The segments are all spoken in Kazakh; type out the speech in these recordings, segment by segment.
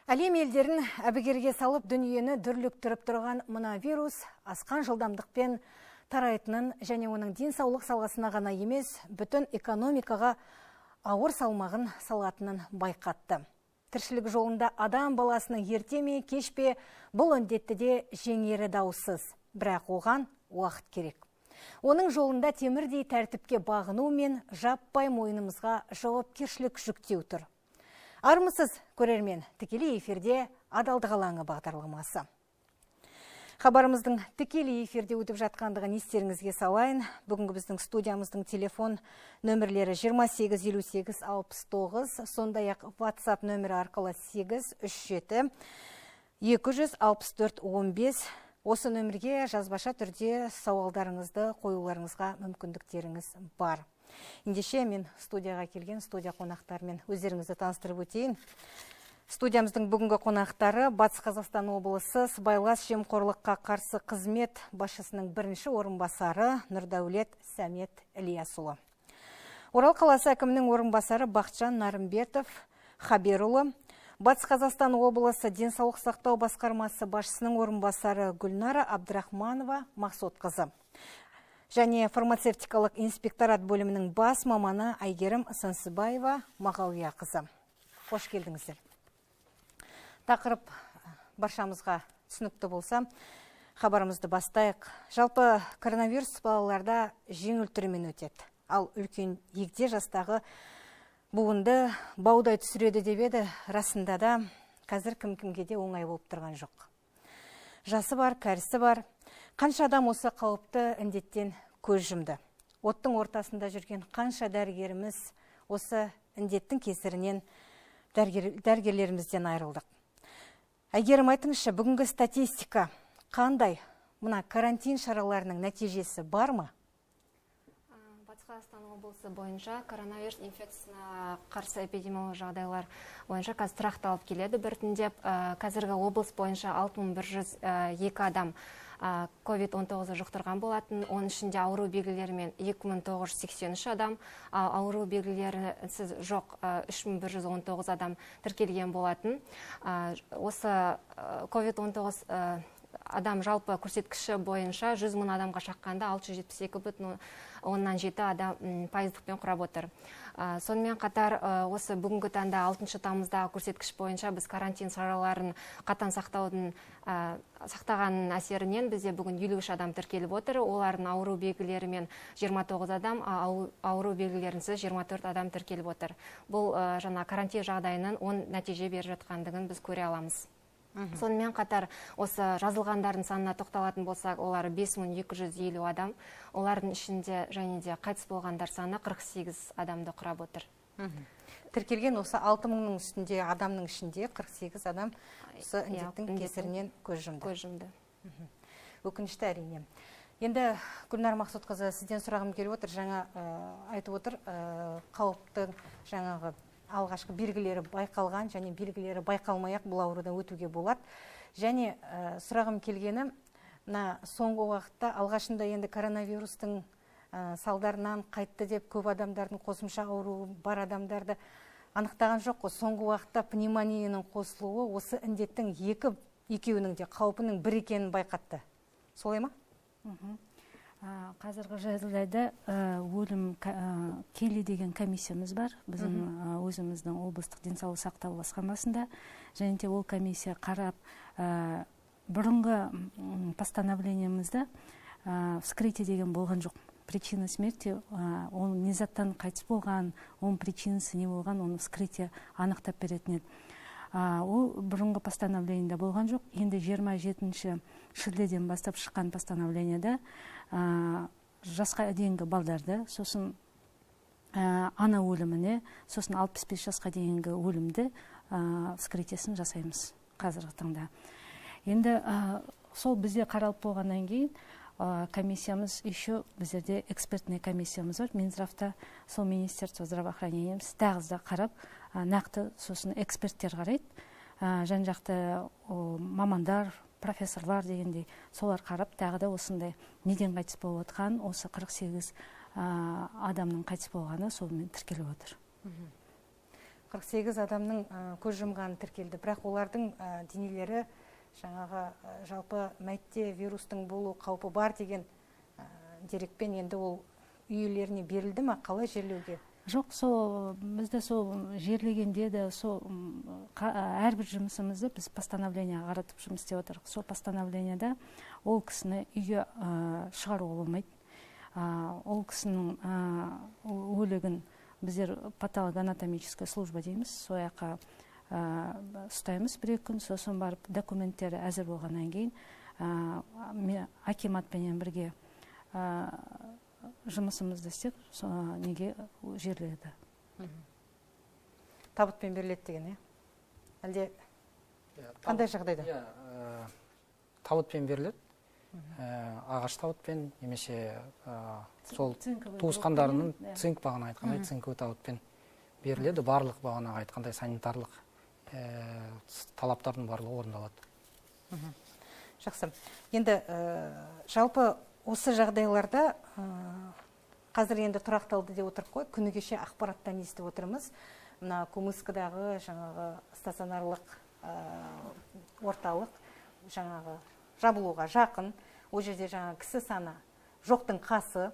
Әлем елдерін әбігерге салып дүниені дүрліктіріп тұрған мына вирус асқан жылдамдықпен тарайтынын және оның денсаулық саласына ғана емес, бүтін экономикаға ауыр салмағын салатынын байқатты. Тіршілік жолында адам баласының ерте ме кеш пе бұл індетті де жеңері даусыз, бірақ оған уақыт керек. Оның жолында темірдей тәртіпке бағыну мен жаппай мойнымызға жауапкершілік жүктеу тұр. Армысыз көрермен, тікелей эфирде адалдық алаңы бағдарламасы. Хабарымыздың тікелей эфирде өтіп жатқандығын естеріңізге салайын. Бүгінгі біздің студиямыздың телефон нөмірлері 28-58-69, сондай-ақ WhatsApp нөмірі арқылы 837-264-15. Осы нөмірге жазбаша түрде сауалдарыңызды қоюларыңызға мүмкіндіктеріңіз бар. Ендеше мен студияға келген студия қонақтарымен өздеріңізді таныстырып өтейін. Студиямыздың бүгінгі қонақтары Батыс Қазақстан облысы сыбайлас жемқорлыққа қарсы қызмет басшысының бірінші орынбасары Нұрдәулет Сәмет Ілиясұлы. Орал қаласы әкімінің орынбасары Бақытжан Нарымбетов Хаберұлы. Батыс Қазақстан облысы денсаулық сақтау басқармасы басшысының орынбасары Гүлнара Абдрахманова Мақсотқызы. Және фармацевтикалық инспекторат бөлімінің бас маманы Айгерім Сансыбаева Мағауия қызы. Қош келдіңіздер. Тақырып баршамызға түсінікті болса, хабарымызды бастайық. Жалпы коронавирус балаларда жеңіл түрімен өтеді. Ал үлкен егде жастағы буынды баудай түсіреді деп еді, расында да қазір кім-кімге де оңай болып тұрған жоқ. Жасы бар, кәрісі бар. Қанша адам осы қауіпті індеттен көз жұмды. Оттың ортасында жүрген қанша дәрігеріміз осы індеттің кесірінен дәрігерлерімізден айырылдық. Әйгерім, айтыңызшы, бүгінгі статистика қандай? Мына карантин шараларының нәтижесі бар ма? Батыс Қазақстан облысы бойынша коронавирус инфекциясына қарсы эпидемиологиялық жағдайлар бойынша қазір тұрақталып келеді. Біртіндеп қазіргі облыс бойынша 6102 адам COVID-19 жұқтырған болатын. Оның ішінде ауру белгілерімен 2983 адам, ауру белгілерінсіз жоқ 3119 адам тіркелген болатын. Осы COVID-19 адам жалпы көрсеткіші бойынша 100 мың адамға шаққанда 672,7 адам пайыздықпен құрап отыр. Сонымен қатар осы бүгінгі таңда 6 тамызда көрсеткіш бойынша біз карантин шараларын қатаң сақтағанның әсерінен бізде бүгін 53 адам тіркеліп отыр. Олардың ауру белгілерімен 29 адам, ауру белгілерінсіз 24 адам тіркеліп отыр. Бұл жаңа карантин жағдайынан оң нәтиже беріп жатқандығын біз көре аламыз. Сонымен қатар осы жазылғандардың санына тоқталатын болсақ, олар 5250 адам. Олардың ішінде және де қайтыс болғандар саны 48 адамды құрап отыр. Тіркелген осы 6000-ның үстінде адамның ішінде 48 адам осы індеттің кесірінен көз жұмды. Өкінішті әрине. Енді Гүлнар Мақсотқызы, сізден сұрағым келіп отыр. Жаңа айтып отыр, қауіпті жаңағы алғашқы белгілері байқалған және белгілері байқалмай-ақ бұл аурудан өтуге болады. Және сұрағым келгені, соңғы уақытта алғашында енді коронавирустың салдарынан қайтты деп көп адамдардың қосымша ауруы бар адамдарды анықтаған жоқ қой. Соңғы уақытта пневмонияның қосылуы осы індеттің екеуінің де қаупінің бір екенін байқатты. Солай ма? Қазіргі жағдайда өлім келі деген комиссиямыз бар. Біздің өзіміздің облыстық денсаулық сақтау басқармасында. Және де ол комиссия қарап, бұрынғы постановлениемізді вскрытие деген болған жоқ. Причина смерти, ол не заттан қайтыс болған, оның причинасы не болған, оны вскрытие анықтап беретін еді. Ол бұрынғы постановлениеде болған жоқ. Енді 27 шілдеден бастап шыққан постановлениеде жасқа дейінгі балдарды, сосын ана өліміне, сосын 65 жасқа дейінгі өлімді вскрытиесін жасаймыз қазіргі таңда. Енді сол бізде қаралып болғаннан кейін комиссиямыз, еще біздерде экспертный комиссиямыз бар. Минздравта сол Министерство здравоохранениеміз тағызда қарап, нақты сосын эксперттер қарайды. Жан-жақты мамандар, профессорлар дегендей, солар қарап, тағы да осындай неден қайтыс болып отқан, осы 48 адамның қайтыс болғаны солмен тіркеліп отыр. 48 адамның көз жұмғаны тіркелді. Бірақ олардың денелері жаңағы жалпы мәйтте вирустың болу қаупі бар деген дерекпен енді ол үйлеріне берілді ма, қалай жерлеуге? Жоқ, бізді жерлегенде де әрбір жұмысымызды біз постановлениеға қаратып жұмыс істеп отырмыз. Сол постановлениеда ол кісіні үйге шығаруға болмайды. Ол кісінің өлігін біздер патологоанатомическая служба дейміз, сол жаққа ұстаймыз 1-2 күн, сосын барып документтері әзір болғаннан кейін акиматпенен бірге жұмысымызды істеп, неге жерледі. Табытпен беріледі деген, әлде қандай жағдайда? Табытпен беріледі, ағаш табытпен, немесе сол туысқандарының цинк бағана айтқандай цинковый табытпен беріледі. Барлық бағана айтқандай санитарлық талаптардың барлығы орындалады. Жақсы. Енді жалпы осы жағдайларда қазір енді тұрақталды деп отырып қой, күні кеше ақпараттан естіп отырмыз. Мына Кумыскадағы жаңағы стационарлық орталық жаңағы жабылуға жақын, о жерде жаңағы кісі саны жоқтың қасы,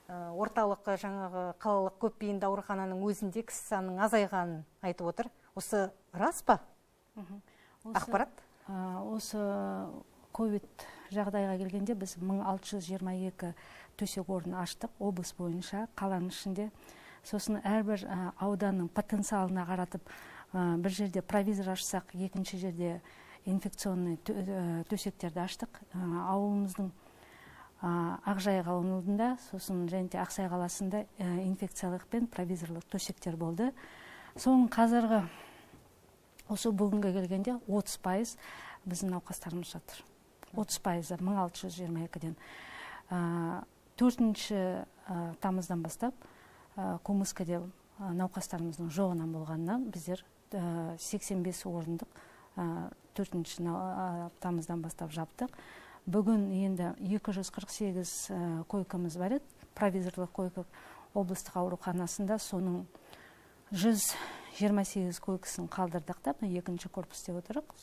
орталық жаңағы қалалық көпбейінді аурухананың өзінде кісі санының азайғанын айтып отыр. Осы рас па? Ақпарат? Осы ковид жағдайға келгенде біз 1622 төсек орын аштық облыс бойынша, қаланың ішінде. Сосын әрбір ауданның потенциалына қаратып, бір жерде провизор ашсақ, екінші жерде инфекционный төсектерді аштық. Ауылымыздың Ақжайық ауылында, сосын және Ақсай қаласында инфекциялық пен провизорлық төсектер болды. Соның қазіргі осы бүгінгі келгенде 30% біздің науқастарымыз жатыр. 30% 1622-ден. 4 тамыздан бастап Кумыскаде науқастарымыздың жоғынан болғаннан біздер 85 орындық 4 тамыздан бастап жаптық. Бүгін енді 248 койкамыз бар еді, провизорлық койка облыстық ауруханасында, соның 128 койкасын қалдырдық та, екінші корпус деп отырық,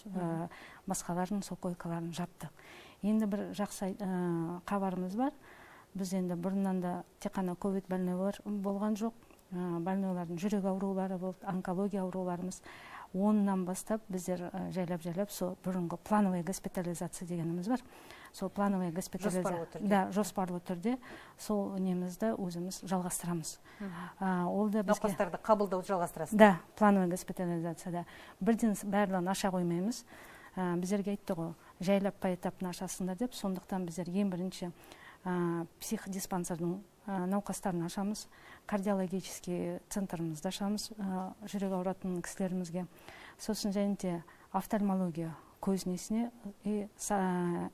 басқалардың сол койкаларын жаптық. Енді бір жақсы қабарымыз бар. Біз енді бұрыннан да тек қана ковид больнойлар болған жоқ. Больнойлардың жүрек аурулары болды, онкология ауруларымыз. 10-нан бастап біздер жайлап-жайлап сол бұрынғы плановая госпитализация дегеніміз бар. Сол плановая госпитализация жоспарлы түрде сол немізді өзіміз жалғастырамыз. Науқастарды қабылдауды жалғастырасыз? Да, плановая госпитализацияда. Бірден барлығын аша қоймаймыз. Біздерге айтты ғой, жайлап поэтапны ашасыңдар деп, сондықтан біздер ең бірінші психодиспансердің науқастарын ашамыз, кардиологический центрімізді ашамыз жүрек ауыратын кісілерімізге. Сосын және де офтальмология көз несіне и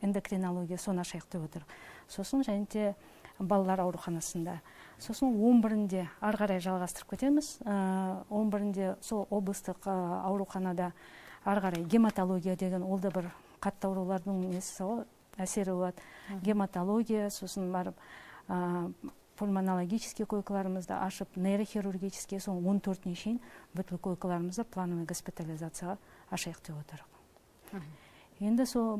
эндокринология соны ашайық деп отыр. Сосын және де балалар ауруханасында. Сосын 11-інде ары қарай жалғастырып кетеміз. 11-інде сол облыстық ауруханада ары қарай гематология деген ол да бір қатты аурулардың несі әсері болады. Гематология, сосын барып пульмонологический койкаларымызды ашып, нейрохирургический, соң 14-не шейін бүткіл койкаларымызды плановый госпитализацияға ашайық деп отырық. Енді сол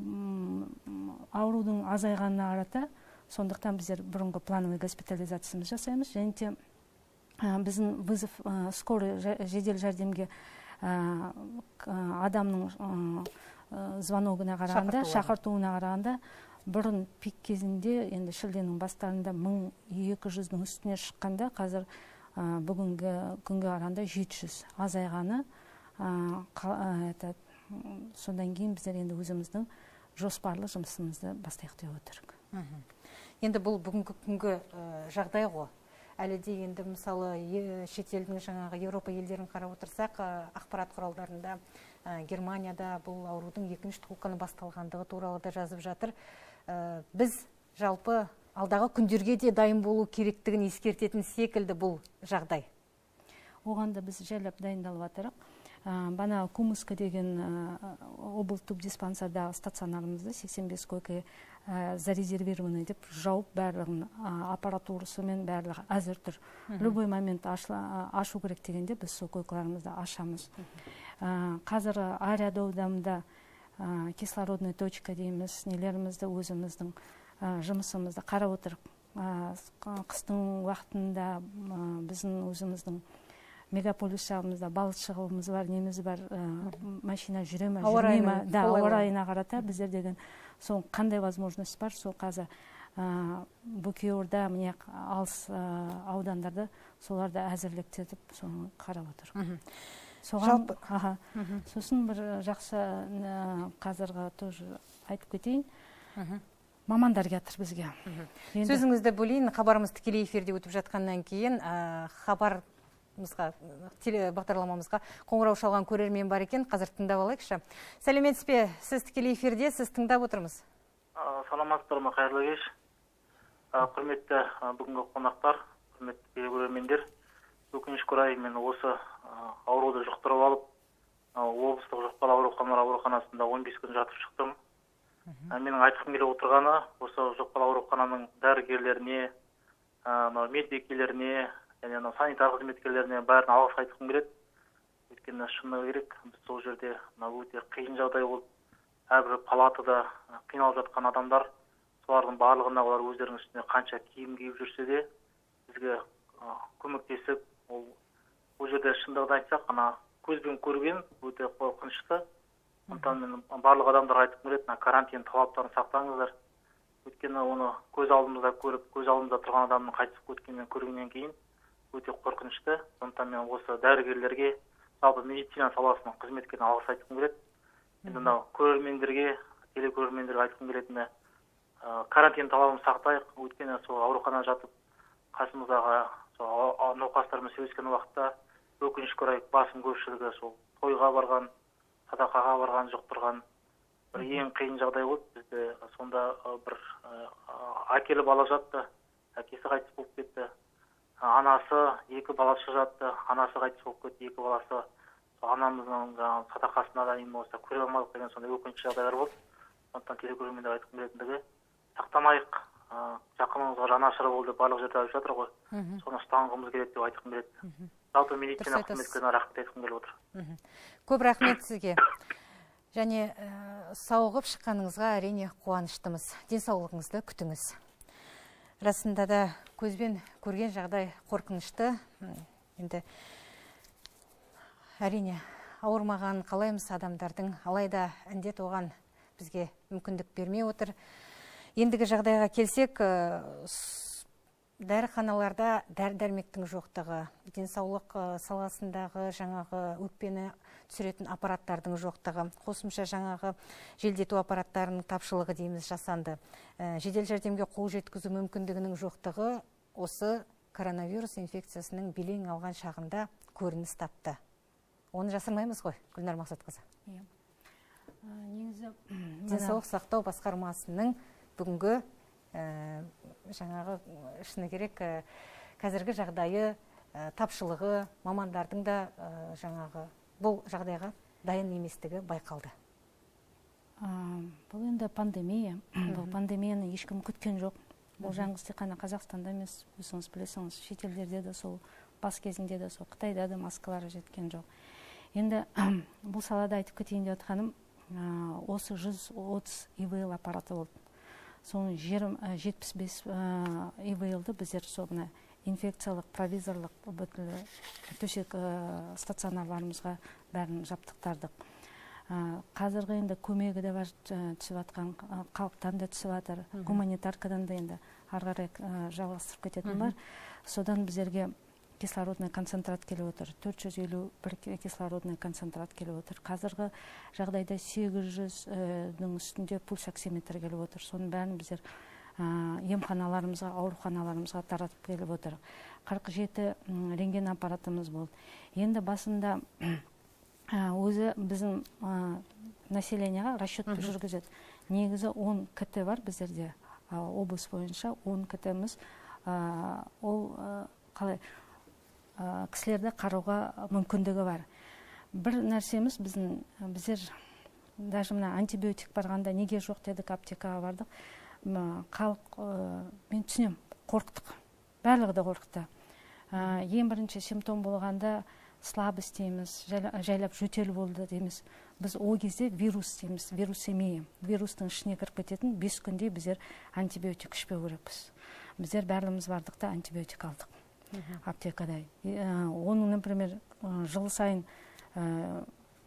аурудың азайғанына қарата, сондықтан біздер бұрынғы плановый госпитализациямыз жасаймыз, және де біздің вызов скорый жедел жәрдемге адамның звоногына қарағанда, шақыртуына қарағанда, бұрын пик кезінде, енді шілденің бастарында 1200-дің үстіне шыққанда, қазір бүгінгі күнге қарағанда 700 азайғаны. Содан кейін біздер енді өзіміздің жоспарлы жұмысымызды бастайық деп отырық. Енді бұл бүгінгі күнгі жағдай ғой. Әлі де енді мысалы шетелдің жаңағы Еуропа елдерін қарап отырсақ, ақпарат құралдарында Германияда бұл аурудың екінші толқыны басталғандығы туралы да жазып жатыр. Біз жалпы алдағы күндерге де дайын болу керектігін ескертетін секілді бұл жағдай. Оған да біз жайлап дайындалып жатырық. Бана Кумыска деген облыстық диспансердағы стационарымызды 85 койка зарезервированный деп жауып барлығын аппаратурасымен барлығы әзір тұр. Любой момент ашу керек дегенде біз сол койкаларымызды ашамыз. Қазір аэродрomда кислородный точка дейміз, нелерімізді өзіміздің жұмысымызды қарап отырып, қыстың уақытында біздің өзіміздің мегаполис жағымызда балықшылығымыз бар, неміз бар, машина жүре ме, жүрмей ме, ауа райына қарата біздер деген сол қандай возможность бар, сол қазір Бөкейорда, міне алыс аудандарда соларды әзірліктетіп, соны қарап отыр. Сосын бір жақсы қазіргі тоже айтып кетейін. Мамандар келатыр бізге. Сөзіңізді бөлейін, хабарымыз тікелей эфирде өтіп жатқаннан кейін бағдарламамызға қоңырау шалған көрермен бар екен, қазір тыңдап алайықшы. Сәлеметсіз бе? Сіз тікелей эфирде, сіз тыңдап отырмыз. Саламатсыздар ма, қайырлы кеш. Құрметті бүгінгі қонақтар, құрметті көрермендер, өкінішке орай мен осы ауруды жұқтырып алып, облыстық жұқпалы ауруханалар ауруханасында 15 күн жатып шықтым. Менің айтқым келіп отырғаны, осы жұқпалы аурухананың дәрігерлеріне, медбикелеріне, және санитар қызметкерлеріне бәрін алғыс айтқым келеді. Өйткені шыны керек, біз сол жерде өте қиын жағдай болып, әрбір палатада қиналып жатқан адамдар, солардың барлығына олар өздерінің үстіне қанша киім киіп жүрсе де, бізге көмектесіп, ол жерде шындығын айтсақ, көзбен көрген өте қорқынышты. Сондықтан мен барлық адамдар айтып келеді, карантин талаптарын сақтаңыздар. Өйткені оны көз алдымызда көріп, көз алдымызда тұрған адамның қайтыс өткеннен көргеннен кейін өте қорқынышты. Сондықтан мен осы дәрігерлерге, жалпы медицина саласының қызметкеріне алғыс айтқым келеді. Енді мынау көрермендерге, телекөрермендерге айтқым келетіні, карантин талабын сақтайық. Өйткені сол аурухана жатып, қасымыздағы науқастармен сөйлескен уақытта өкінішке орай басым көпшілігі сол тойға барған, садақаға барған, жұқтырған бір ең қиын жағдай болды. Бізде сонда бір әкеліп ала жатты, әкесі қайтыс болып кетті. Анасы, 2 баласы жатты, анасы қайтыс болып кетті, 2 баласы. Анамыздың садақасына да болса көре алмадық деген сондай өкінішті жағдайлар болды. Сондықтан телекөрермендер айтқым келетіндігі, сақтамайық, жақынымызға жанашыры болды, барлық жерде айтып жатыр ғой. Соны ұстанғымыз келеді деп айтқым келеді. Жалпы медицина қызметкеріне рахмет айтқым келіп отыр. Көп рахмет сізге. Және сауығып шыққаныңызға әрине қуаныштымыз. Денсаулығыңызды күтіңіз. Расында да көзбен көрген жағдай қорқынышты. Енді әрине ауырмаған қалаймыз адамдардың, алайда індет оған бізге мүмкіндік бермей отыр. Ендігі жағдайға келсек, дәріханаларда дәрі-дәрмектің жоқтығы, денсаулық саласындағы жаңағы өкпені түсіретін аппараттардың жоқтығы, қосымша жаңағы желдету аппараттарының тапшылығы дейміз жасанды. Жедел жәрдемге қол жеткізу мүмкіндігінің жоқтығы осы коронавирус инфекциясының белең алған шағында көрініс тапты. Оны жасырмаймыз ғой, Гүлнар Мақсатқызы. Денсаулық сақтау басқармасының бүгінгі жаңағы шыны керек қазіргі жағдайы, тапшылығы, мамандардың да жаңағы бұл жағдайға дайын еместігі байқалды. Бұл енді пандемия. Бұл пандемияны ешкім күткен жоқ. Бұл жаңғыз тек қана Қазақстанда емес, өзіңіз білесіңіз, шетелдерде де сол, бас кезінде де сол, Қытайда да маскалары жеткен жоқ. Енді бұл салада айтып кетейін деп отқаным, осы 130 ИВЛ аппараты болды. Соның 75 ИВЛ-ды біздер соғына инфекциялық, провизорлық төсек стационарларымызға бәрін жаптықтардық. Қазіргі енді көмегі де бар түсіп атқан, халықтан да түсіп атыр, гуманитаркадан да енді арғарай жалғастырып кететін бар. Содан біздерге кислородный концентрат келіп отыр. 451 кислородный концентрат келіп отыр. Қазіргі жағдайда 800-дің үстінде пульс оксиметр келіп отыр. Соның бәрін біздер емханаларымызға, ауруханаларымызға таратып келіп отыр. 47 рентген аппаратымыз болды. Енді басында өзі біздің населенияға расчет жүргізеді. Негізі 10 КТ бар біздерде. Облыс бойынша 10 КТ-міз ол қалай кісілерді қарауға мүмкіндігі бар. Бір нәрсеміз біздер даже мына антибиотик барғанда неге жоқ дедік, аптекаға бардық. халық, мен түсінем, қорқтық, барлығы да қорықты. Ең бірінші симптом болғанда слабость дейміз, жайлап жөтел болды дейміз. Біз о кезде вирус дейміз, вирусемия. Вирустың ішіне кіріп кететін 5 күнде біздер антибиотик ішпеу керекпіз. Біздер барлығымыз бардық та антибиотик алдық аптекада. Оның, например, жыл сайын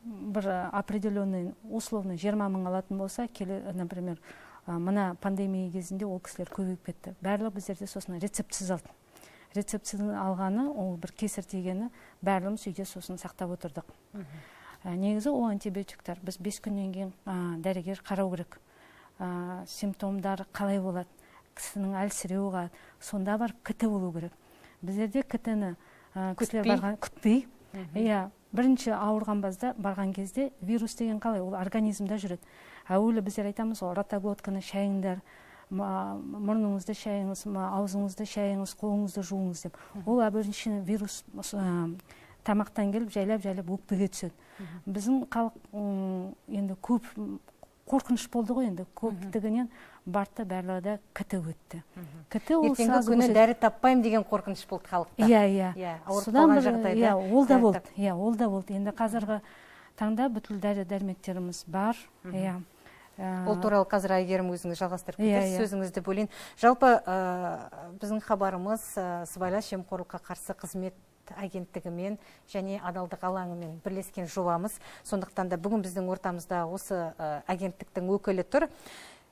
бір определенный, условно 20 мың алатын болса, например, мына пандемия кезінде ол кісілер көбейіп кетті. Барлығы біздерде сосын рецептсіз алды. Рецептсіз алғаны, ол бір кесір тигені, барлығымыз үйде сосын сақтап отырдық. Негізі ол антибиотиктар. Біз 5 күннен кейін дәрігер қарау керек. Симптомдар қалай болады, кісінің әлсіреуі, сонда барып кіті болу керек. Біздерде кітіні күтпей, бірінші ауырған базда барған кезде вирус деген қалай, ол организмда жүреді. Әуелі біздер айтамыз, ротоглотканы шайыңдар, мұрныңызды шайыңыз, аузыңызды шайыңыз, қолыңызды жуыңыз деп. Ол бірінші вирус тамақтан келіп, жайлап өкпеге түседі. Біздің халық енді көп қорқыныш болды ғой, енді көптігінен барды барлығыда кіті өтті. Ертеңгі күні дәрі таппайым деген қорқыныш болды халықта. Ауырып қалған жағдайда. Ол да болды. Енді қазіргі таңда бүткіл дәрі-дәрмектеріміз бар. Ол туралы қазір Айгерім өзіңіз жалғастырып кетесіз, сөзіңізді бөлейін. Жалпы біздің хабарымыз сыбайлас жемқорлыққа қарсы қызмет агенттігімен және адалдық алаңымен бірлескен жобамыз. Сондықтан да бүгін біздің ортамызда осы агенттіктің өкілі тұр.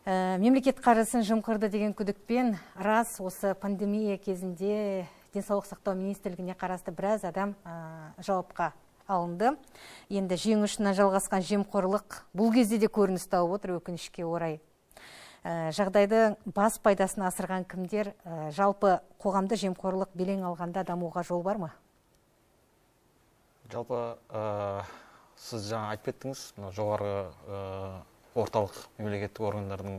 Мемлекет қаржысын жымқырды деген күдікпен рас осы пандемия кезінде денсаулық сақтау министрлігіне қарасты біраз адам жауапқа алынды. Енді жең ұшынан жалғасқан жемқорлық бұл кезде де көрініс тауып отыр, өкінішке орай. Жағдайды бас пайдасын асырған кімдер, жалпы қоғамда жемқорлық белең алғанда дамуға жол бар ма? Жалпы сіз жаңа айтып кеттіңіз, жоғарғы орталық мемлекеттік органдардың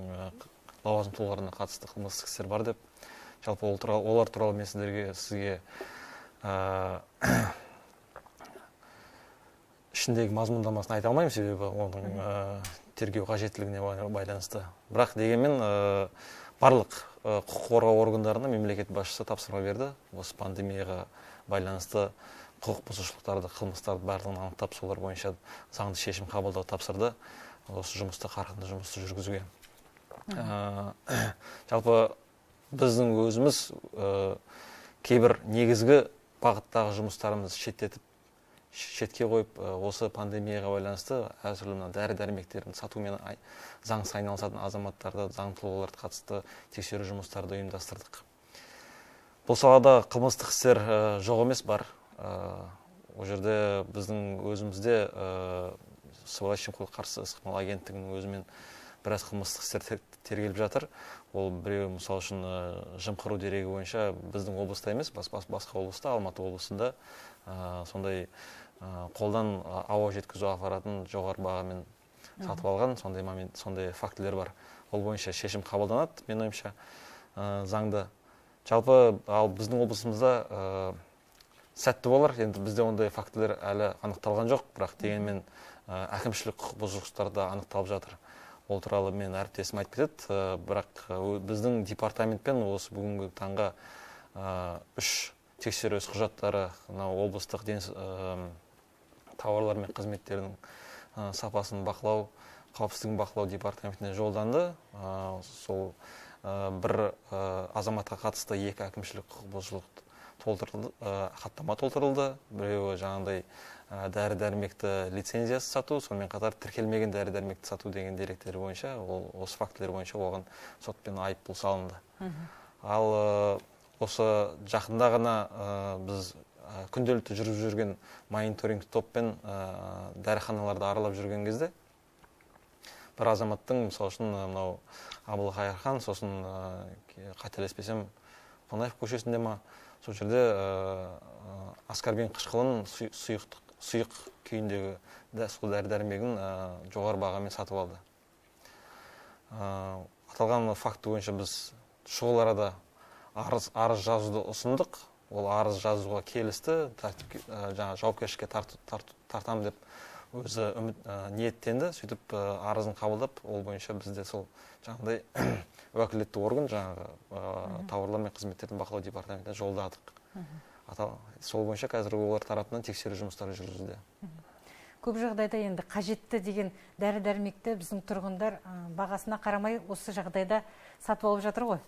лауазым тұлғаларына қатысты қылмыстық істер бар деп. Жалпы олар туралы мен сізге ішіндегі мазмұндамасын айта алмаймын, себебі оның тергеу қажеттілігіне байланысты. Бірақ дегенмен барлық құқық қорғау органдарына мемлекет басшысы тапсырма берді. Осы пандемияға байланысты құқық бұзушылықтарды, қылмыстарды барлығын анықтап, солар бойынша заңды шешім қабылдау тапсырды. Осы жұмысты қарқынды жұмысты жүргізуге. Жалпы біздің өзіміз кейбір негізгі бағыттағы жұмыстарымыз шетке қойып, осы пандемияға байланысты әртүрлі дәрі-дәрмектерін сатумен заңсыз айналысатын азаматтарды, заң тұлғаларды қатысты тексеру жұмыстарды ұйымдастырдық. Бұл салада қылмыстық істер жоқ емес бар. Ол жерде біздің өзімізде сыбайлас жемқорлыққа қарсы іс-қимыл агенттігінің өзімен біраз қылмыстық істер тергеліп жатыр. Ол біреу мысалы үшін жымқыру дерегі бойынша біздің облыста емес, басқа облыста, Алматы облысында сондай қолдан ауа жеткізу аппаратын жоғары бағамен сатып алған, сондай фактілер бар. Ол бойынша шешім қабылданады, мен ойымша, заңды. Жалпы ал біздің облысымызда сәтті болар, енді бізде ондай фактілер әлі анықталған жоқ, бірақ дегенмен әкімшілік құқық бұзушылықтар да анықталып жатыр. Ол туралы мен әріптесім айтып кетеді, бірақ біздің департаментпен осы бүгінгі таңға 3 тексеру құжаттары облыстық тауарлар мен қызметтерінің сапасын бақылау, қауіпсіздігін бақылау департаментіне жолданды. Сол бір азаматқа қатысты 2 әкімшілік құқық бұзушылық хаттама толтырылды. Біреуі жаңағыдай дәрі-дәрмекті лицензиясы сату, сонымен қатар тіркелмеген дәрі-дәрмекті сату деген деректер бойынша, осы фактілер бойынша оған сотпен айыппұл салынды. Ал осы жақында ғана біз күнделікті жүріп жүрген мониторинг топпен дәріханаларды аралап жүрген кезде бір азаматтың, мысалы үшін, мынау Абыл Қайырхан, сосын қателеспесем Қонаев көшесінде ма, сол жерде аскорбин қышқылын сұйық күйіндегі сол дәрі-дәрмегін жоғары бағамен сатып алды. Аталған факті бойынша біз шұғыл арада арыз жазуды ұсындық. Ол арыз жазуға келісті, жауапкершілікке тартам деп өзі ниеттенді, сөйтіп арызын қабылдап, ол бойынша бізде сол жаңағыдай уәкілетті орган, жаңағы тауарлар мен қызметтердің бақылау департаментіне жолдадық. Сол бойынша қазір олар тарапынан тексеру жұмыстары жүргізілуде. Көп жағдайда енді қажетті деген дәрі-дәрмекті біздің тұрғындар бағасына қарамай осы жағдайда сатып алып жатыр ғой.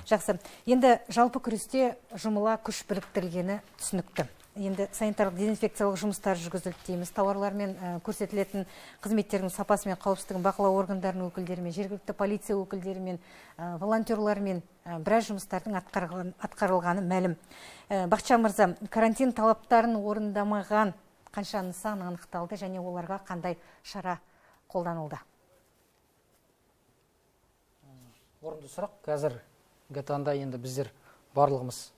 Жақсы. Енді жалпы күресте жұмыла күш біріктірілгені түсінікті. Енді санитарлық дезинфекциялық жұмыстар жүргізілді дейміз. Тауарлар мен көрсетілетін қызметтердің сапасы мен қауіпсіздігін бақылау органдарының өкілдерімен, жергілікті полиция өкілдерімен, волонтерлармен біраз жұмыстардың атқарылғаны мәлім. Бақытжан мырза, карантин талаптарын орындамаған қанша нысан анықталды және оларға қандай шара қолданылды? Орынды сұрақ. Қазіргі таңда енді біздер барлығымыз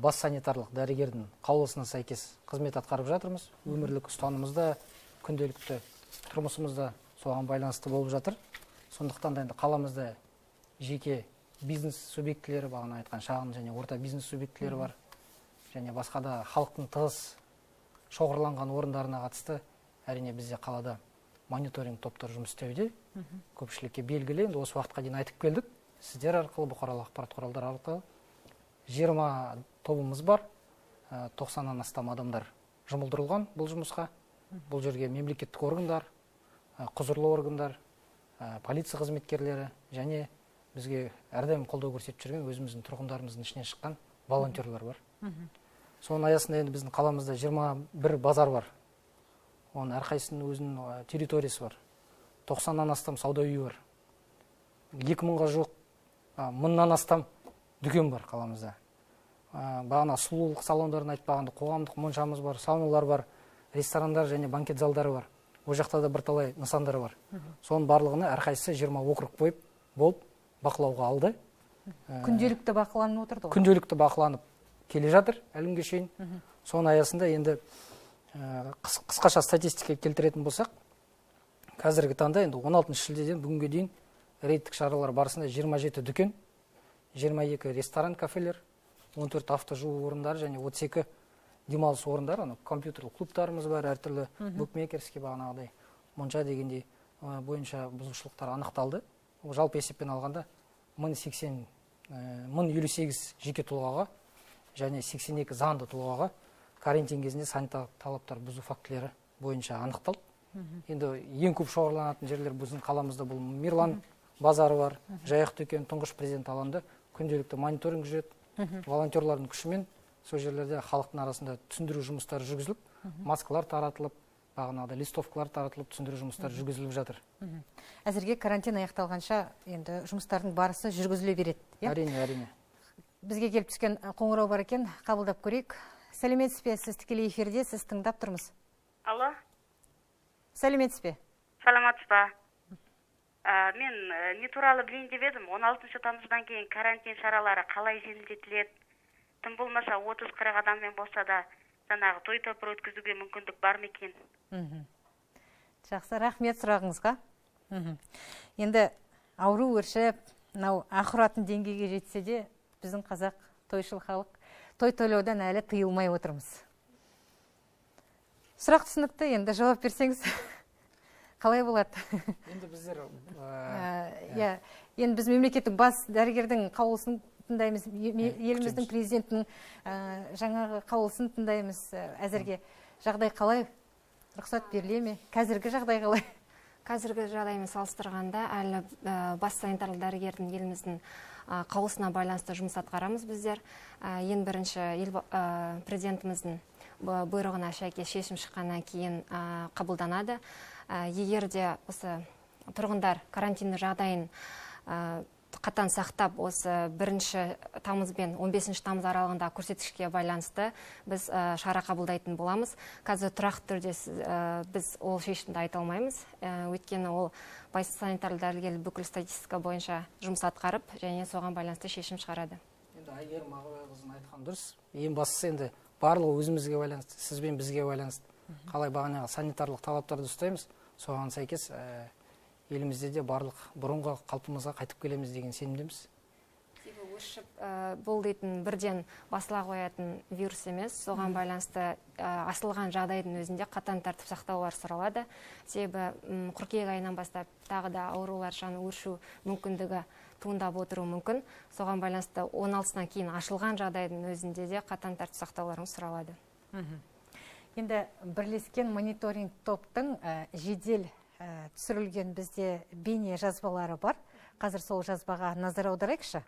бас санитарлық дәрігердің қаулысына сәйкес қызмет атқарып жатырмыз. Өмірлік ұстанымызда, күнделікті тұрмысымызда соған байланысты болып жатыр. Сондықтан да енді қаламызда жеке бизнес субъектілері, бағана айтқан шағын және орта бизнес субъектілері бар. Және басқа да халықтың тығыз шоғырланған орындарына қатысты әрине бізде қалада мониторинг топтар жұмыс істеуде. Көпшілікке белгілі, енді осы уақытқа дейін айтып келдік. Сіздер арқылы, бұқаралық ақпарат құралдары арқылы 20 тобымыз бар, 90-нан астам адамдар жұмылдырылған бұл жұмысқа. Бұл жерге мемлекеттік органдар, құзырлы органдар, полиция қызметкерлері және бізге әрдайым қолдау көрсетіп жүрген өзіміздің тұрғындарымыздың ішінен шыққан волонтерлар бар. Соның аясында енді біздің қаламызда 21 базар бар. Оның әрқайсының өзінің территориясы бар. 90-нан астам сауда үйі бар. 2000-ға жуық, 1000-нан астам дүкен бар қаламызда. Бағана сұлулық салондарын айтпағанда қоғамдық моншамыз бар, сауналар бар, ресторандар және банкет залдары бар. О жақта да бірталай нысандары бар. Соның барлығына әрқайсысы 20 округ болып бақылауға алды. Күнделікті бақыланып отырды ғой? Күнделікті бақыланып келе жатыр әлімге шейін. Соның аясында енді қысқаша статистика келтіретін болсақ, қазіргі таңда енді 16 шілдеден бүгінге дейін рейдтік шаралар барысында 27 дүкен, 22 ресторан, кафелер, 14 автожуу орындары және 32 демалыс орындары, компьютерлік клубтарымыз бар, әртүрлі букмекерский бағанағыдай монша дегендей бойынша бұзушылықтар анықталды. Жалпы есеппен алғанда 1058 жеке тұлғаға және 82 заңды тұлғаға карантин кезінде санитарлық талаптар бұзу фактілері бойынша анықталды. Енді ең көп шоғырланатын жерлер біздің қаламызда бұл Мирлан базары бар, Жайық дүкен, Тұңғыш президент алаңында күнделікті мониторинг жүреді. Волонтерлардың күшімен сол жерлерде халықтың арасында түсіндіру жұмыстары жүргізіліп, маскалар таратылып, бағанағыдай листовкалар таратылып, түсіндіру жұмыстары жүргізіліп жатыр. Әзірге карантин аяқталғанша енді жұмыстардың барысы жүргізіле береді. Әрине. Бізге келіп түскен қоңырау бар екен, қабылдап көрейік. Сәлеметсіз бе? Сіз тікелей эфирде, сіз тыңдап тұрмыз. Алло. Сәлеметсіз бе? Саламатсыз ба? Мен не туралы білейін деп едім. 16 тамыздан кейін карантин шаралары қалай жеңілдетіледі? Тым болмаса 30-40 адаммен болса да жаңағы той топыр өткізуге мүмкіндік бар ма екен? Жақсы, рахмет сұрағыңызға. Енді ауру өршіп, ақыратын деңгейге жетсе де, біздің қазақ тойшыл халық той тойлаудан әлі тыйылмай отырмыз. Сұрақ түсінікті, енді жауап берсеңіз қалай болады? Енді біздер енді біз мемлекеттік бас дәрігердің қаулысын тыңдаймыз, еліміздің президентінің жаңағы қаулысын тыңдаймыз. Әзірге жағдай қалай? Рұқсат беріле ме? Қазіргі жағдай қалай? Қазіргі жағдаймен салыстырғанда әлі бас санитарлық дәрігердің еліміздің қаулысына байланысты жұмыс атқарамыз біздер. Ең бірінші президентіміздің бұйрығына сәйкес шешім шыққаннан кейін қабылданады. Егер де осы тұрғындар карантинді жағдайын қатаң сақтап, осы 1 тамыз бен 15 тамыз аралығында көрсеткішке байланысты біз шара қабылдайтын боламыз. Қазір тұрақты түрде біз ол шешімді айта алмаймыз. Өйткені ол бас санитарлық дәрігер бүкіл статистика бойынша жұмыс атқарып, және соған байланысты шешім шығарады. Енді Айгерім Ағыбайқызының айтқан дұрыс. Ең бастысы енді барлығы өзімізге байланысты, сізбен бізге байланысты. Қалай бағанағы санитарлық талаптарды ұстаймыз, соған сәйкес елімізде де барлық бұрынғы қалпымызға қайтып келеміз деген сенімдеміз. өршіп бұл дейтін бірден басыла қоятын вирус емес. Соған байланысты асылған жағдайдың өзінде қатаң тәртіп сақтаулар сұралады. Себебі қыркүйек айынан бастап тағы да аурулар саны өршу мүмкіндігі туындап отыруы мүмкін. Соған байланысты 16-нан кейін ашылған жағдайдың өзінде де қатаң тәртіп сақтауларыңыз сұралады. Енді бірлескен мониторинг топтың жедел түсірілген бізде бейне жазбалары бар. Қазір сол жазбаға назар аударайықшы.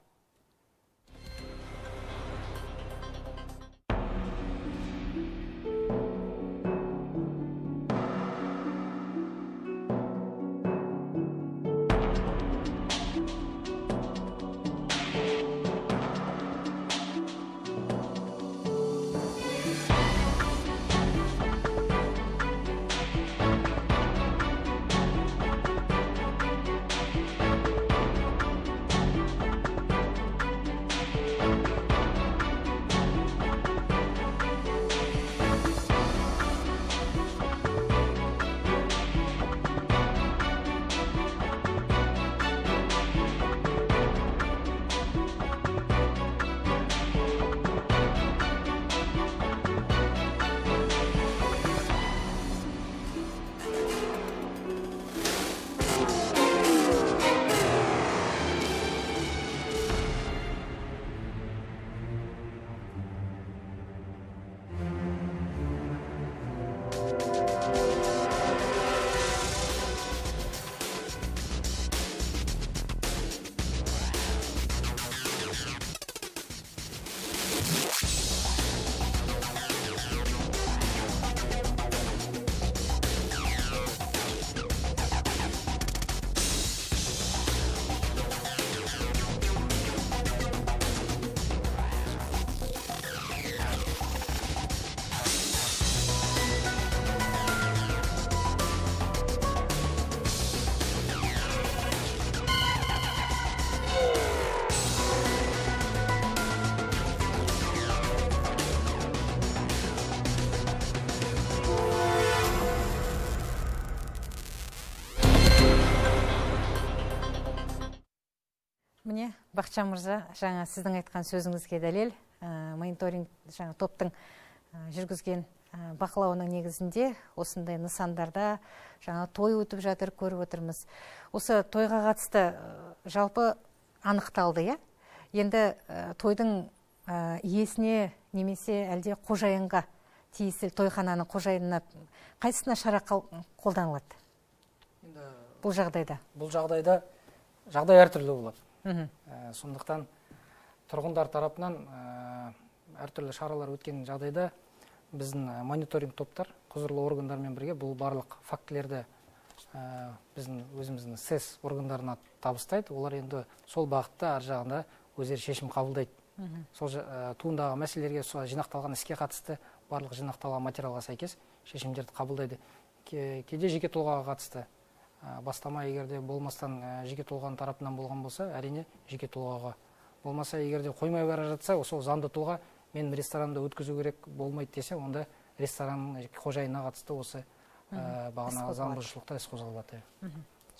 Міне, Бақытжан мырза, жаңа сіздің айтқан сөзіңізге дәлел, мониторинг жаңа топтың жүргізген бақылауының негізінде осындай нысандарда жаңа той өтіп жатыр, көріп отырмыз. Осы тойға қатысты жалпы анықталды, иә? Енді тойдың иесіне немесе әлде қожайынға тиесілі тойхананың қожайынына қайсысына шара қолданылады? Бұл жағдайда жағдай әртүрлі болады. Сондықтан тұрғындар тарапынан әртүрлі шаралар өткен жағдайда біздің мониторинг топтар құзырлы органдармен бірге бұл барлық фактілерді біздің өзіміздің СЭС органдарына табыстайды. Олар енді сол бағытта ар жағында өздері шешім қабылдайды. Сол туындаған мәселелерге жинақталған іске қатысты барлық жинақталған материалға сәйкес шешімдерді қабылдайды. Кейде жеке тұлғаға қатысты бастама егерде болмастан жеке тұлғаның тарапынан болған болса, әрине жеке тұлғаға. Болмаса егерде қоймай бара жатса, сол заңды тұлға мен ресторанды өткізу керек болмайды десе, онда ресторан қожайынына қатысты осы бағанағы заң бұзушылықта іс қозғалады.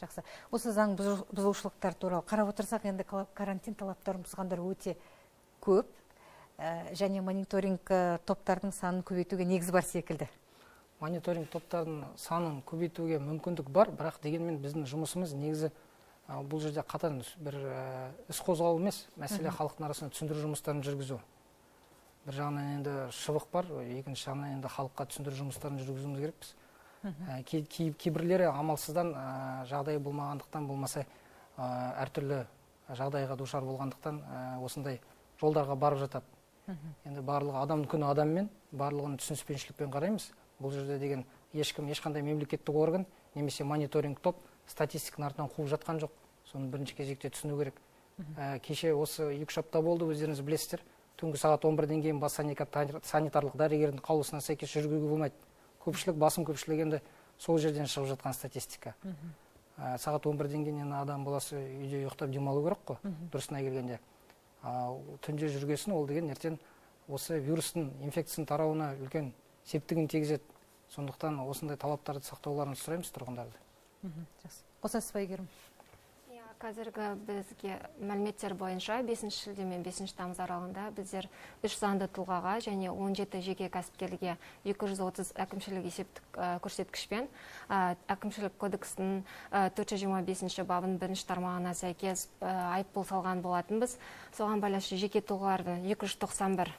Жақсы. Осы заң бұзушылықтар туралы қарап отырсақ, енді карантин талаптарын бұзғандар өте көп, және мониторинг топтардың санын көбейтуге негіз бар секілді. Мониторинг топтардың санын көбейтуге мүмкіндік бар, бірақ дегенмен біздің жұмысымыз негізі бұл жерде қатаң бір іс қозғау емес, мәселе халықтың арасында түсіндіру жұмыстарын жүргізу. Бір жағынан енді шыбық бар, екінші жағынан енді халыққа түсіндіру жұмыстарын жүргізуіміз керекпіз. Кейбірлері амалсыздан жағдай болмағандықтан, болмаса әртүрлі жағдайға душар болғандықтан осындай жолдарға барып жатады. Енді барлығы адамның күні адаммен, барлығын түсініспеншілікпен қараймыз. Бұл жерде деген ешқандай мемлекеттік орган немесе мониторинг топ статистиканың артынан қуып жатқан жоқ. Соны бірінші кезекте түсіну керек. Кеше осы 2 апта болды, өздеріңіз білесіздер. Түнгі сағат 11-ден кейін бас санитарлық дәрігердің қаулысына сәйкес жүргізуге болмайды. Басым көпшілік енді сол жерден шығып жатқан статистика. Сағат 11-ден кейін адам баласы үйде ұйықтап демалу керек қой, дұрысына келгенде. Түнде жүргесін ол деген ертең осы вирустың инфекцияның тарауына үлкен септігін тигізеді. Сондықтан осындай талаптарды сақтауларын сұраймыз тұрғындарды. Қосасыз ба, Әйгерім? Қазіргі бізге мәліметтер бойынша 5 шілде мен 5 тамыз аралығында біздер 3 заңды тұлғаға және 17 жеке кәсіпкерге 230 әкімшілік есептік көрсеткішпен әкімшілік кодекстің 425 бабының 1 тармағына сәйкес айыппұл салған болатынбыз. Соған байланысты жеке тұлғаларды 291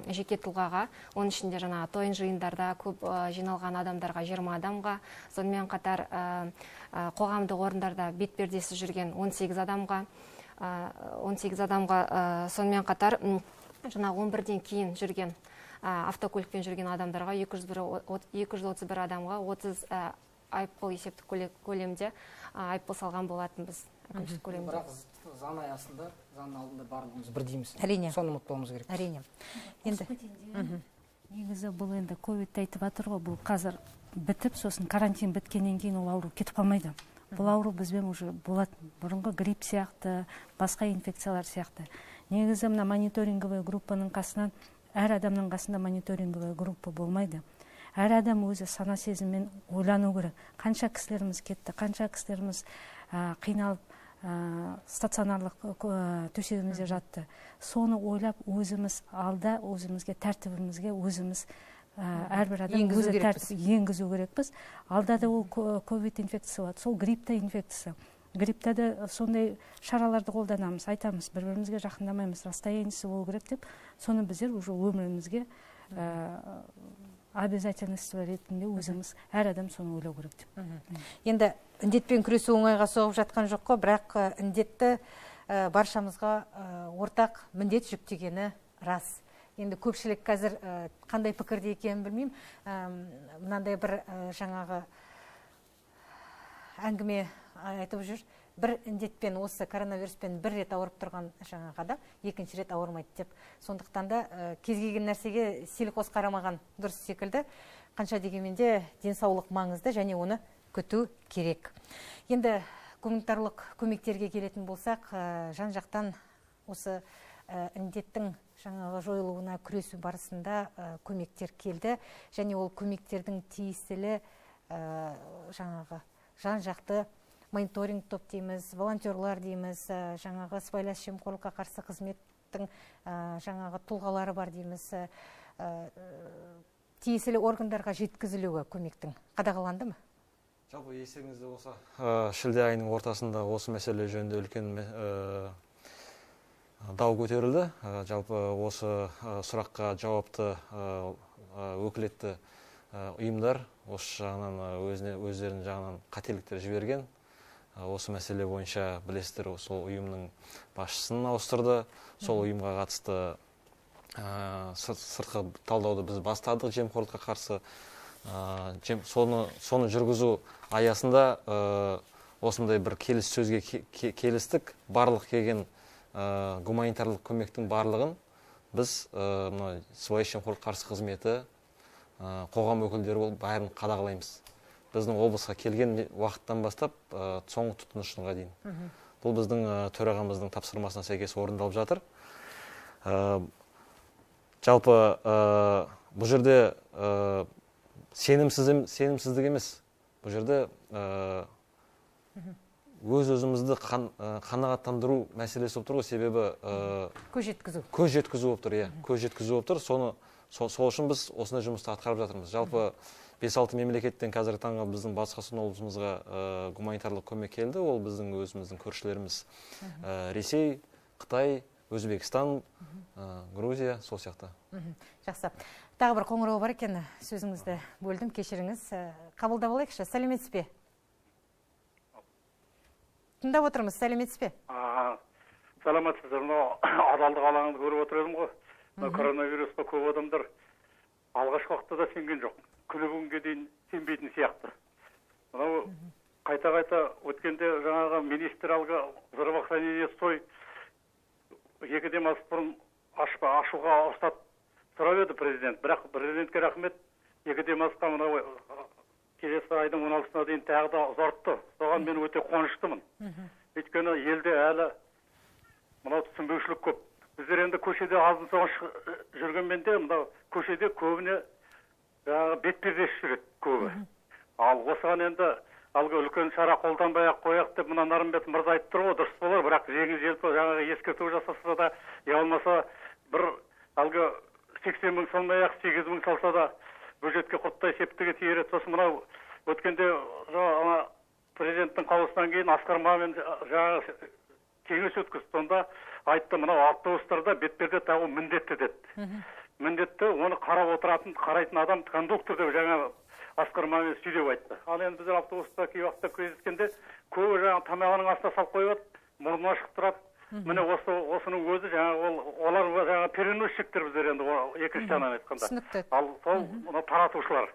жеке тұлғаға, оның ішінде жаңа тойын жиындарда көп жиналған адамдарға 20 адамға, сонымен қатар қоғамдық орындарда бетпердесіз жүрген 18 адамға, сонымен қатар жаңа 11-ден кейін жүрген автокөлікпен жүрген адамдарға 231 адамға 30 айыппұл есептік көлемде айыппұл салған болатынбыз. Бірақ заң аясында, заң алдында барлығымыз бірдейміз. Әрине. Соны ұмытпауымыз керек. Әрине. Енді негізі бұл енді ковид айтып жатыр ғой, бұл қазір бітіп, сосын карантин біткеннен кейін ол ауру кетіп қалмайды. Бұл ауру бізбен уже болады. Бұрынғы грипп сияқты, басқа инфекциялар сияқты. Негізі мына мониторинговый группаның қасынан, әр адамның қасында мониторинговый группа болмайды. Әр адам өзі сана сезіммен ойлану керек. Қанша кісілеріміз кетті, қанша кісілеріміз қиналып, стационарлық төсегімізде жатты. Соны ойлап, өзіміз алда, өзімізге, тәртібімізге, өзіміз әрбір адам өзі тәртіп енгізу керекпіз. Алда да ол ковид инфекциясы болады, сол гриппта инфекциясы. Гриппта да сондай шараларды қолданамыз, айтамыз, бір-бірімізге жақындамаймыз, расстояниесі болу керек деп, соны біздер уже өмірімізге обязательность ретінде өзіміз әр адам соны ойлау керек деп. енді індетпен күресу оңайға соғып жатқан жоқ қой, бірақ індетті баршамызға ортақ міндет жүктегені рас. Енді көпшілік қазір қандай пікірде екенін білмеймін. Мынандай бір жаңағы әңгіме айтып жүр. Бір індетпен, осы коронавируспен бір рет ауырып тұрған жаңағы адам екінші рет ауырмайды деп. Сондықтан да кез келген нәрсеге селқос қарамаған дұрыс секілді. Қанша дегенменде денсаулық маңызды және оны күту керек. Енді гуманитарлық көмектерге келетін болсақ, жан-жақтан осы індеттің жаңағы жойылуына күресу барысында көмектер келді, және ол көмектердің тиесілі жаңағы жан-жақты мониторинг топ дейміз, волонтерлар дейміз, жаңағы сыбайлас жемқорлыққа қарсы қызметтің жаңағы тұлғалары бар дейміз. Тиесілі органдарға жеткізілуі көмектің қадағаланды ма? Жалпы естеріңізде болса, шілде айының ортасында осы мәселе жөнінде үлкен дау көтерілді. Жалпы осы сұраққа жауапты өкілетті ұйымдар осы жағынан өздерінің жағынан қателіктер жіберген. Осы мәселе бойынша білесіздер, сол ұйымның басшысын ауыстырды. Сол ұйымға қатысты сыртқы талдауды біз бастадық жемқорлыққа қарсы. Соны жүргізу аясында осындай бір сөзге келістік. Барлық келген гуманитарлық көмектің барлығын біз сыбайлас жемқорлыққа қарсы қызметі, қоғам өкілдері болып бәрін қадағалаймыз. Біздің облысқа келген уақыттан бастап соңғы тұтынушыға дейін. Бұл біздің төрағамыздың тапсырмасына сәйкес орындалып жатыр. Жалпы бұл жерде сенімсіздік емес. Бұл жерде өз-өзімізді қанағаттандыру мәселесі болып тұр ғой, себебі көз жеткізу болып тұр. Көз жеткізу болып тұр. Сол үшін біз осындай жұмысты атқарып жатырмыз. Жалпы 5-6 мемлекеттен қазіргі таңға біздің Батыс Қазақстан облысымызға гуманитарлық көмек келді. Ол біздің өзіміздің көршілеріміз Ресей, Қытай, Өзбекстан, Грузия, сол сияқты. Жақсы. Тағы бір қоңырау бар екен, сөзіңізді бөлдім, кешіріңіз. Қабылдап алайықшы, сәлеметсіз бе? Тыңдап отырмыз, сәлеметсіз бе? Саламатсыздар, адалдық алаңыңды көріп отыр едім ғой. Коронавирусқа көп адамдар алғашқы уақытта да сенген жоқ. Күні бүгінге дейін сенбейтін сияқты. Мынау қайта-қайта өткенде жаңағы министр алға здравоохранение стой 2 демалыс бұрын ашуға рұқсат сұрап еді президент. Бірақ президентке рахмет, 2 демалысқа мынау келесі айдың 16-сына дейін тағы да ұзартты. Соған мен өте қуаныштымын. Өйткені елде әлі мынау түсінбеушілік көп. Біздер енді көшеде азын-соғын жүргенмен де мынау көшеде көбіне бетпердесіз жүреді көбі. Ал осыған енді алғы үлкен шара қолданбай ақ қояйық деп мына Нарымбет мырза айтып тұр ғой, дұрыс болар, бірақ жеңіл-желпі жаңағы ескерту жасаса да, я болмаса бір алғы 80 мың салмай ақ 8 мың салса да бюджетке құттай септігі тиер еді. Сосын мынау өткенде президенттің қаулысынан кейін Асқар Мамин жаңағы кеңес өткізді. Сонда айтты, мынау автобустарда бетперде тағу міндетті деді. Міндетті, оны қарап отыратын, қарайтын адам кондуктор деп жаңа Асқар Мамин сөйлеп айтты. Ал енді біздер автобуста кей уақытта кездескенде көбі жаңағы тамағының астына салып қойып, мұрнына шығып тұрады. Міне осының өзі жаңағы олар жаңағы переносчиктер біздер енді екінші жағынан айтқанда. Түсінікті. Ал сол мына таратушылар.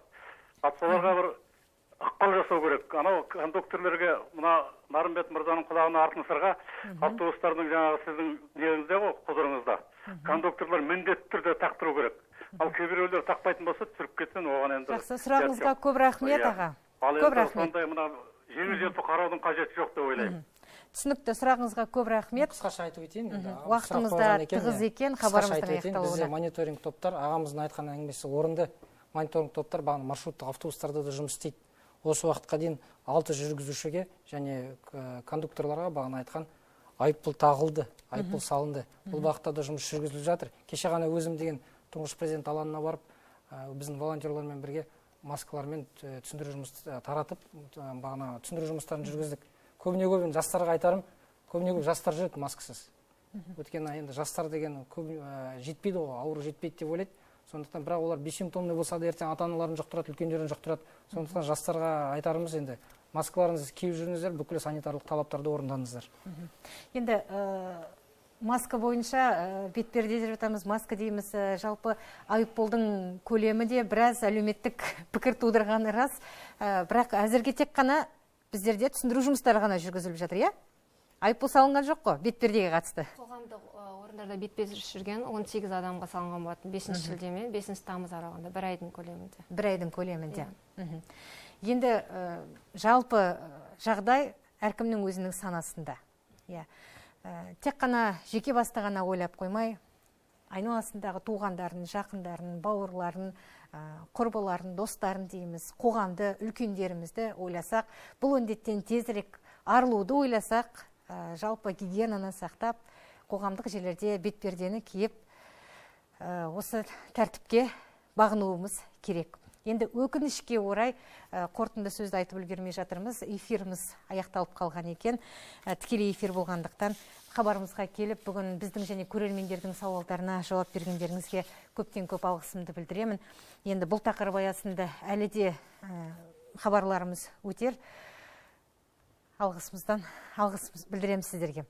Соларға бір ықпал жасау керек. Анау кондукторлерге мына Нарымбет мырзаның құлағына артын сырға автобустардың жаңағы сіздің неңізде ғой, құзырыңызда. Кондукторлар міндетті түрде тақтыру керек. Ал кейбіреулер тақпайтын болса түсіріп кетсін, оған енді. Жақсы, сұрағыңызға көп рахмет аға. Көп рахмет. Сондай мына жеңіл-желпі қараудың қажеті жоқ деп ойлаймын. Түсінікті, сұрағыңызға көп рахмет. Қысқаша айтып өтейін. Уақытымызда тығыз екен, хабарымыздың аяқталуына. Бізде мониторинг топтар, ағамыздың айтқан әңгімесі орынды. Мониторинг топтар маршруттық автобустарда да жұмыс істейді. Осы уақытқа дейін 6 жүргізушіге және кондукторларға бағана айтқан айыппұл тағылды, айыппұл салынды. Бұл бағытта да жұмыс жүргізіліп жатыр. Кеше ғана өзім деген тұңғыш президент алаңына барып, біздің волонтерлармен бірге маскалармен түсіндіру жұмысты таратып, бағана түсіндіру жұмыстарын жүргіздік. Көбіне жастарға айтарым, көбіне жастар жүреді маскасыз. Өйткені енді жастар деген көп жетпейді ғой, ауру жетпейді деп ойлайды. Сондықтан бірақ олар бессимптомный болса да ертең ата-аналарын жұқтырады, үлкендерін жұқтырады. Сондықтан жастарға айтарымыз енді маскаларыңызды киіп жүріңіздер, бүкіл санитарлық талаптарды орындаңыздар. Енді маска бойынша бетперде деп жатамыз, маска дейміз, жалпы айыппұлдың көлемі де біраз әлеуметтік пікір тудырғаны рас. Бірақ әзірге тек қана біздерде түсіндіру жұмыстары ғана жүргізіліп жатыр, иә? Айыппұл салынған жоқ қой бетпердеге қатысты? Қоғамдық орындарда бетперде жүрген 18 адамға салынған болатын 5 шілде мен 5 тамыз аралығында, бір айдың көлемінде. Бір айдың көлемінде. Енді жалпы жағдай әркімнің өзінің санасында. Тек қана жеке басты ғана ойлап қоймай, айналасындағы туғандарын, жақындарын, бауырларын, құрбыларын, достарын дейміз, қоғамды, үлкендерімізді ойласақ, бұл індеттен тезірек арылуды ойласақ, жалпы гигиенаны сақтап, қоғамдық жерлерде бетпердені киіп, осы тәртіпке бағынуымыз керек. Енді өкінішке орай қорытынды сөзді айтып үлгермей жатырмыз. Эфиріміз аяқталып қалған екен. Тікелей эфир болғандықтан хабарымызға келіп, бүгін біздің және көрермендердің сауалдарына жауап бергендеріңізге көптен көп алғысымды білдіремін. Енді бұл тақырып аясында әлі де хабарларымыз өтер. Алғыс білдіреміз сіздерге.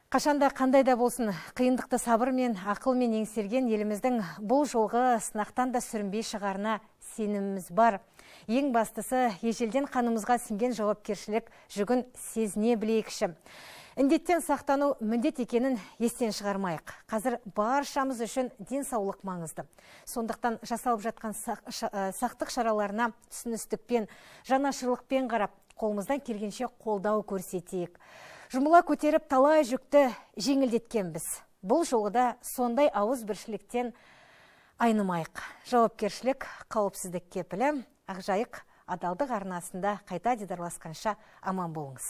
Қашанда қандай да болсын, қиындықты сабырмен, ақылмен еңсерген еліміздің бұл жолғы сынақтан да сүрінбей шығарына сеніміміз бар. Ең бастысы, ежелден қанымызға сіңген жауапкершілік жүгін сезіне білейікші. Індеттен сақтану міндет екенін естен шығармайық. Қазір баршамыз үшін денсаулық маңызды. Сондықтан жасалып жатқан сақтық шараларына түсіністікпен, жанашырлықпен қарап, қолымыздан келгенше қолдау көрсетейік. Жұмыла көтеріп талай жүкті жеңілдеткенбіз. Бұл жолғыда сондай ауыз біршіліктен айнымайық. Жауапкершілік, қауіпсіздік кепілі, Ақжайық адалдық арнасында қайта дидарласқанша аман болыңыз.